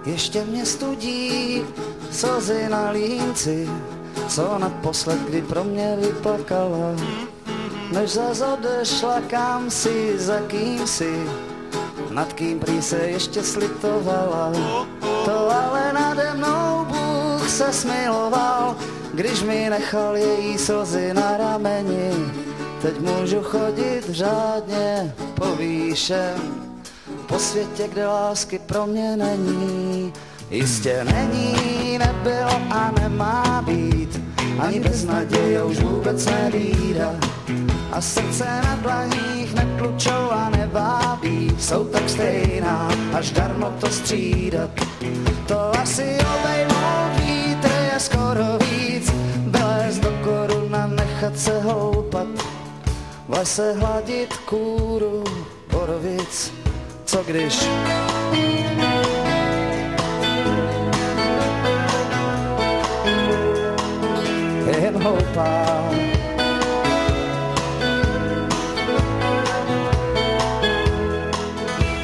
Ještě mě studí slzy na línci, co naposled kdy pro mě vyplakala. Než zas odešla kam si, za kým si, nad kým prý se ještě slitovala. To ale nade mnou Bůh se smiloval, když mi nechal její slzy na rameni. Teď můžu chodit řádně povýšen po světě, kde lásky pro mě není. Jistě není, nebylo a nemá být, ani bez naděje už vůbec nevída. A srdce na dlaních netlučou a nevábí, jsou tak stejná, až darmo to střídat. To asi obejmout vítr je skoro víc, vylézt do koruna, nechat se houpat, v lese hladit kůru borovic. Co když je jen hloupá?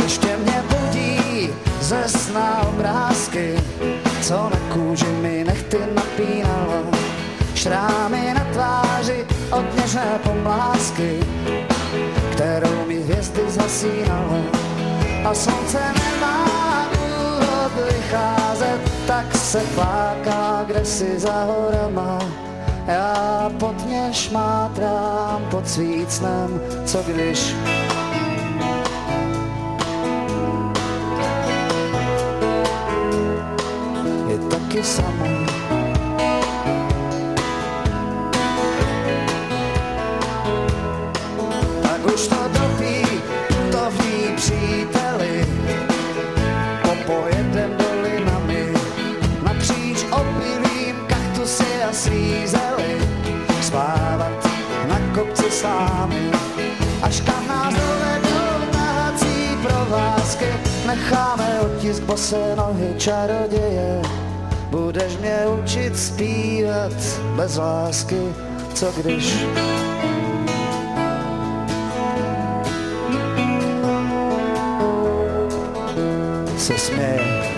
Ještě mě budí ze sna obrázky, co na kůži mi nechty napínala. Šrámy na tváři od něžné pomlásky, kterou mi hvězdy zasínala. A slunce nemá důvod vycházet, tak se fláká kdesi za horama. Já pod ně šmátrám pod svícnem, co když je taky sama. Tak už to dopí, to ví příteli, popojedem dolinami, napříč opilým kaktusy a svízely, spávat na kopci slámy, až kam nás dovedou tahací provázky. Necháme otisk bosé nohy čaroděje, budeš mě učit zpívat bez lásky, co když se směje.